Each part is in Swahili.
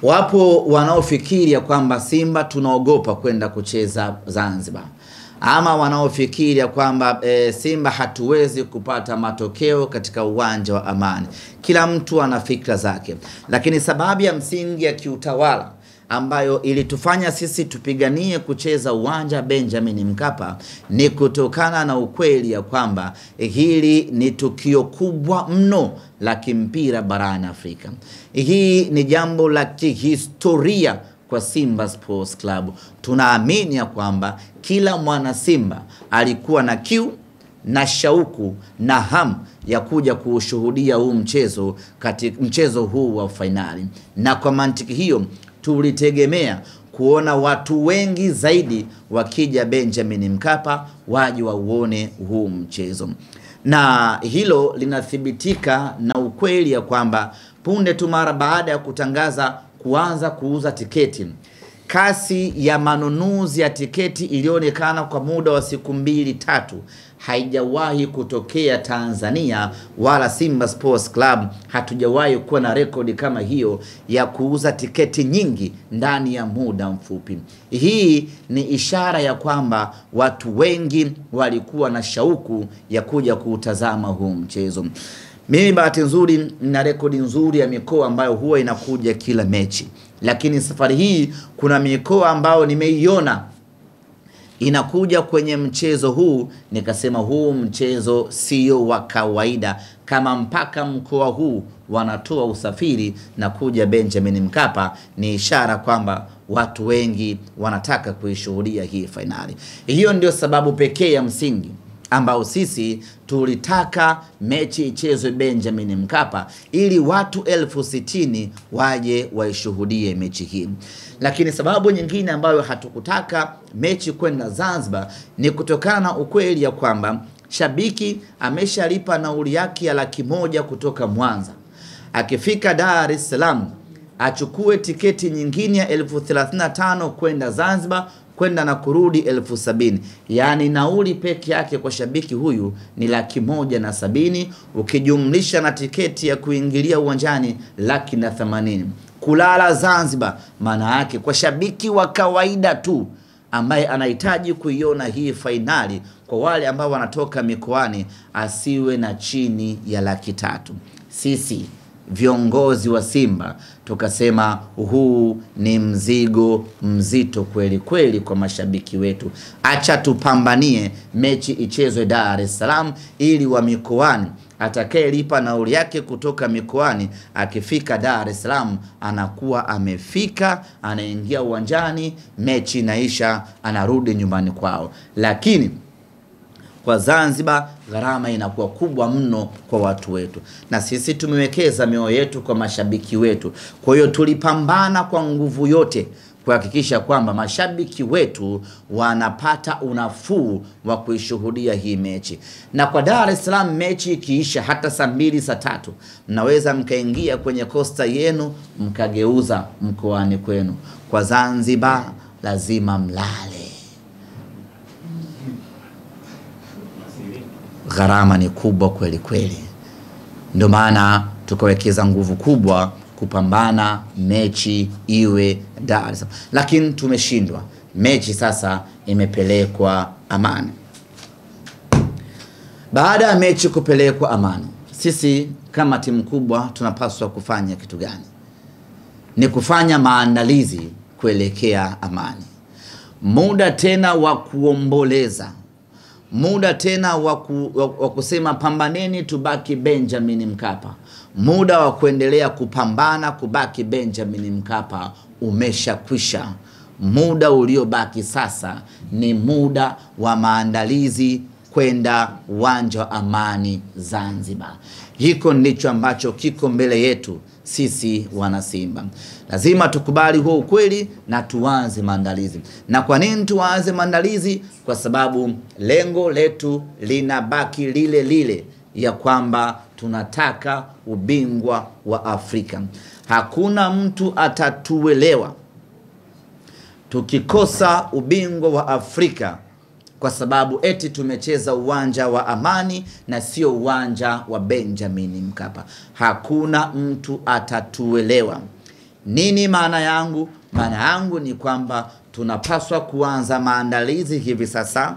Wapo wanaofikiri ya kwamba Simba tunaogopa kwenda kucheza Zanzibar, ama wanaofikiri ya kwamba Simba hatuwezi kupata matokeo katika uwanja wa Amani. Kila mtu ana fikra zake, lakini sababu ya msingi ya kiutawala ambayo ilitufanya sisi tupiganie kucheza uwanja Benjamin Mkapa ni kutokana na ukweli ya kwamba hili ni tukio kubwa mno la kimpira barani Afrika. Hii ni jambo la kihistoria kwa Simba Sports Club. Tunaamini ya kwamba kila mwana Simba alikuwa na kiu na shauku na hamu ya kuja kushuhudia huu mchezo katika mchezo huu wa finali, na kwa mantiki hiyo tulitegemea kuona watu wengi zaidi wakija Benjamin Mkapa waje wauone huu mchezo, na hilo linathibitika na ukweli ya kwamba punde tu mara baada ya kutangaza kuanza kuuza tiketi, kasi ya manunuzi ya tiketi ilionekana kwa muda wa siku 2-3 haijawahi kutokea Tanzania, wala Simba Sports Club hatujawahi kuwa na rekodi kama hiyo ya kuuza tiketi nyingi ndani ya muda mfupi. Hii ni ishara ya kwamba watu wengi walikuwa na shauku ya kuja kuutazama huu mchezo. Mimi bahati nzuri na rekodi nzuri ya mikoa ambayo huwa inakuja kila mechi, lakini safari hii kuna mikoa ambayo nimeiona inakuja kwenye mchezo huu, nikasema huu mchezo sio wa kawaida. Kama mpaka mkoa huu wanatoa usafiri na kuja Benjamin Mkapa, ni ishara kwamba watu wengi wanataka kuishuhudia hii finali. Hiyo ndio sababu pekee ya msingi ambao sisi tulitaka mechi ichezwe Benjamin Mkapa ili watu 60,000 waje waishuhudie mechi hii. Lakini sababu nyingine ambayo hatukutaka mechi kwenda Zanzibar ni kutokana na ukweli ya kwamba shabiki ameshalipa nauli yake ya $100,000 kutoka Mwanza. Akifika Dar es Salaam achukue tiketi nyingine ya 35,000 kwenda Zanzibar, kwenda na kurudi 70,000. Yani nauli peke yake kwa shabiki huyu ni $170,000, ukijumlisha na tiketi ya kuingilia uwanjani $180,000. Kulala Zanzibar maana yake kwa shabiki wa kawaida tu ambaye anahitaji kuiona hii finali, kwa wale ambao wanatoka mikoani, asiwe na chini ya $300,000. Sisi viongozi wa Simba tukasema huu ni mzigo mzito kweli kweli kwa mashabiki wetu. Acha tupambanie mechi ichezwe Dar es Salaam, ili wa mikoani atakayelipa nauli yake kutoka mikoani akifika Dar es Salaam anakuwa amefika, anaingia uwanjani, mechi inaisha, anarudi nyumbani kwao. Lakini kwa Zanzibar gharama inakuwa kubwa mno kwa watu wetu, na sisi tumewekeza mioyo yetu kwa mashabiki wetu. Kwa hiyo tulipambana kwa nguvu yote kuhakikisha kwamba mashabiki wetu wanapata unafuu wa kuishuhudia hii mechi. Na kwa Dar es Salaam mechi ikiisha hata saa 2 saa 3 mnaweza mkaingia kwenye kosta yenu mkageuza mkoani kwenu. Kwa Zanzibar lazima mlale. Gharama ni kubwa kweli kweli. Ndio maana tukawekeza nguvu kubwa kupambana mechi iwe Dar es Salaam, lakini tumeshindwa. Mechi sasa imepelekwa Amani. Baada ya mechi kupelekwa Amani, sisi kama timu kubwa tunapaswa kufanya kitu gani? Ni kufanya maandalizi kuelekea Amani. Muda tena wa kuomboleza, muda tena wa kusema pambaneni tubaki Benjamin Mkapa, muda wa kuendelea kupambana kubaki Benjamin Mkapa umeshakwisha. Muda uliobaki sasa ni muda wa maandalizi kwenda uwanja wa Amani Zanzibar. Hiko ndicho ambacho kiko mbele yetu sisi wana Simba. Lazima tukubali huo ukweli na tuanze maandalizi. Na kwa nini tuanze maandalizi? Kwa sababu lengo letu linabaki lile lile, ya kwamba tunataka ubingwa wa Afrika. Hakuna mtu atatuelewa tukikosa ubingwa wa Afrika kwa sababu eti tumecheza uwanja wa Amani na sio uwanja wa Benjamin Mkapa. Hakuna mtu atatuelewa. Nini maana yangu? Maana yangu ni kwamba tunapaswa kuanza maandalizi hivi sasa,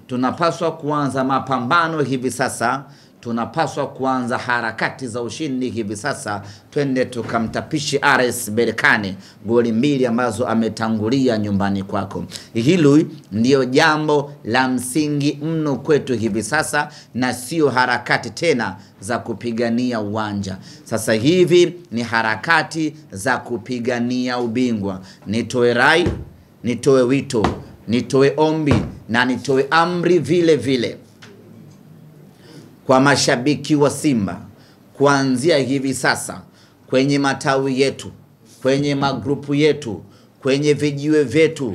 tunapaswa kuanza mapambano hivi sasa, tunapaswa kuanza harakati za ushindi hivi sasa. Twende tukamtapishi RS Berkane goli 2 ambazo ametangulia nyumbani kwako. Hilo ndio jambo la msingi mno kwetu hivi sasa, na sio harakati tena za kupigania uwanja. Sasa hivi ni harakati za kupigania ubingwa. Nitoe rai, nitoe wito, nitoe ombi na nitoe amri vile vile kwa mashabiki wa Simba, kuanzia hivi sasa kwenye matawi yetu, kwenye magrupu yetu, kwenye vijiwe vyetu,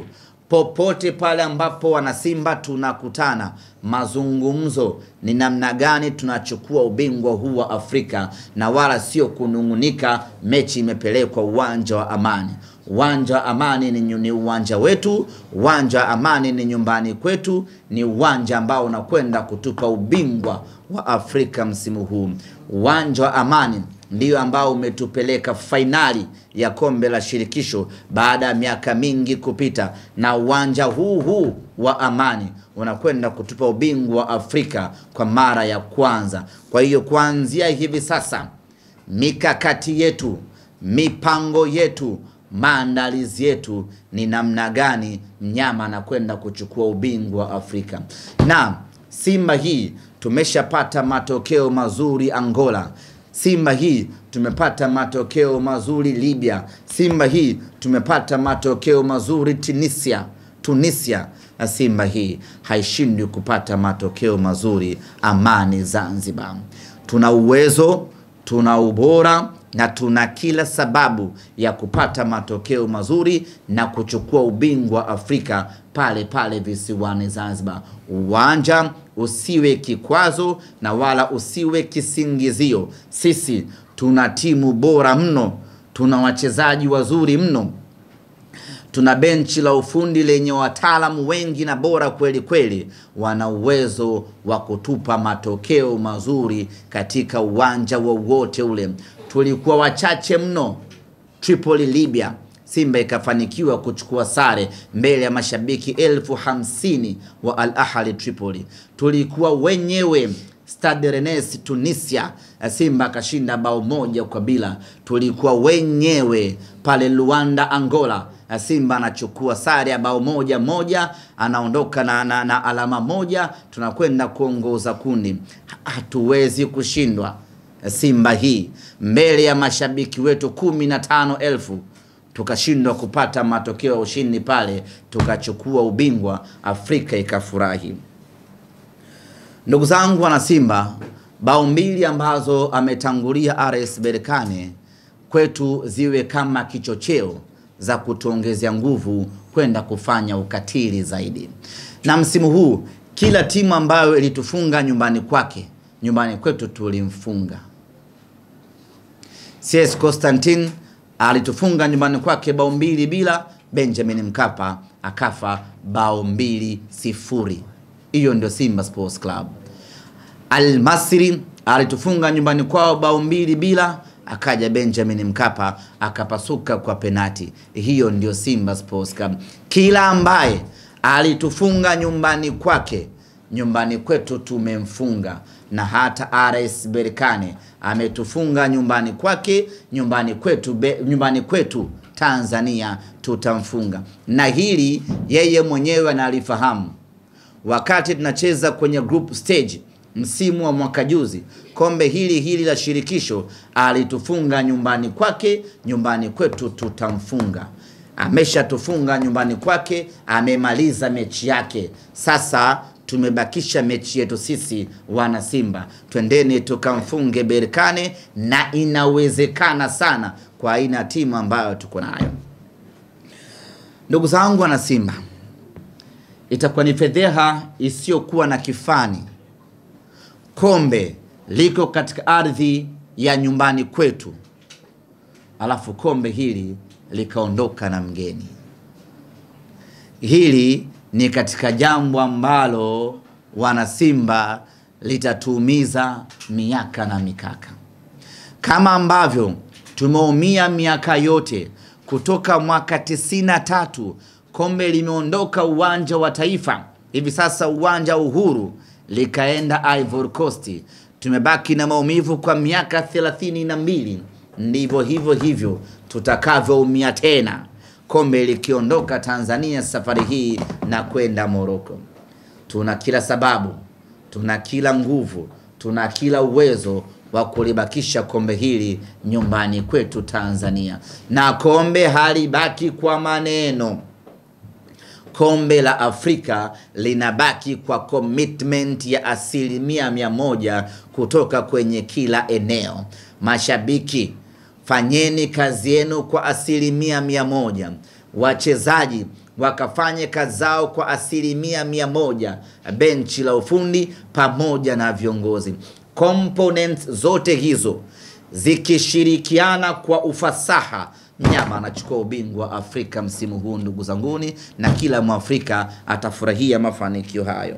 popote pale ambapo wana Simba tunakutana, mazungumzo ni namna gani tunachukua ubingwa huu wa Afrika, na wala sio kunungunika mechi imepelekwa uwanja wa Amani. Uwanja wa Amani ni uwanja wetu, uwanja wa Amani ni nyumbani kwetu, ni uwanja ambao unakwenda kutupa ubingwa wa Afrika msimu huu. Uwanja wa Amani ndio ambao umetupeleka fainali ya kombe la shirikisho baada ya miaka mingi kupita, na uwanja huu wa Amani unakwenda kutupa ubingwa wa Afrika kwa mara ya kwanza. Kwa hiyo kuanzia hivi sasa, mikakati yetu, mipango yetu, maandalizi yetu ni namna gani mnyama anakwenda kuchukua ubingwa wa Afrika. Na Simba hii tumeshapata matokeo mazuri Angola. Simba hii tumepata matokeo mazuri Libya. Simba hii tumepata matokeo mazuri Tunisia. Na Simba hii haishindwi kupata matokeo mazuri Amani Zanzibar. Tuna uwezo, tuna ubora na tuna kila sababu ya kupata matokeo mazuri na kuchukua ubingwa Afrika pale pale visiwani Zanzibar. Uwanja usiwe kikwazo na wala usiwe kisingizio. Sisi tuna timu bora mno, tuna wachezaji wazuri mno, tuna benchi la ufundi lenye wataalamu wengi na bora kweli kweli. Wana uwezo wa kutupa matokeo mazuri katika uwanja wowote ule. Tulikuwa wachache mno Tripoli Libya, Simba ikafanikiwa kuchukua sare mbele ya mashabiki 50,000 wa Al Ahly Tripoli. Tulikuwa wenyewe Stade Rennes Tunisia, Simba kashinda bao 1-0. Tulikuwa wenyewe pale Luanda Angola, Simba anachukua sare ya bao 1-1, anaondoka na alama 1, tunakwenda kuongoza kundi. Hatuwezi kushindwa Simba hii mbele ya mashabiki wetu 15,000. Tukashindwa kupata matokeo ya ushindi pale, tukachukua ubingwa, Afrika ikafurahi. Ndugu zangu wana Simba, bao 2 ambazo ametangulia RS Berkane kwetu ziwe kama kichocheo za kutuongezea nguvu kwenda kufanya ukatili zaidi. Na msimu huu kila timu ambayo ilitufunga nyumbani kwake, nyumbani kwetu tulimfunga. CS Constantine alitufunga nyumbani kwake bao 2-0, Benjamin Mkapa akafa bao 2-0. Hiyo ndio Simba Sports Club. Al Masry alitufunga nyumbani kwao bao 2-0, akaja Benjamin Mkapa akapasuka kwa penati. Hiyo ndio Simba Sports Club. Kila ambaye alitufunga nyumbani kwake, nyumbani kwetu tumemfunga. Na hata RS Berkane ametufunga nyumbani kwake, nyumbani kwetu Tanzania tutamfunga. Na hili yeye mwenyewe analifahamu. Wakati tunacheza kwenye group stage msimu wa mwaka juzi, kombe hili la shirikisho, alitufunga nyumbani kwake, nyumbani kwetu tutamfunga. Ameshatufunga nyumbani kwake, amemaliza mechi yake. Sasa tumebakisha mechi yetu sisi wana Simba. Twendeni tukamfunge Berkane, na inawezekana sana kwa aina timu ambayo tuko nayo. Ndugu zangu wana Simba, itakuwa ni fedheha isiyokuwa na kifani kombe liko katika ardhi ya nyumbani kwetu, alafu kombe hili likaondoka na mgeni. Hili ni katika jambo ambalo wana Simba litatuumiza miaka na mikaka. Kama ambavyo Tumeumia miaka yote kutoka mwaka 93 kombe limeondoka uwanja wa Taifa, hivi sasa uwanja Uhuru likaenda Ivory Coast. Tumebaki na maumivu kwa miaka 32. Ndivyo hivyo tutakavyoumia tena kombe likiondoka Tanzania safari hii na kwenda Morocco. Tuna kila sababu, tuna kila nguvu, tuna kila uwezo wa kulibakisha kombe hili nyumbani kwetu Tanzania. Na kombe halibaki kwa maneno. Kombe la Afrika linabaki kwa commitment ya 100% kutoka kwenye kila eneo. Mashabiki, fanyeni kazi yenu kwa 100%. Wachezaji wakafanye kazi zao kwa 100%. Benchi la ufundi pamoja na viongozi. Components zote hizo zikishirikiana kwa ufasaha, mnyama anachukua ubingwa Afrika msimu huu ndugu zanguni, na kila Mwafrika atafurahia mafanikio hayo.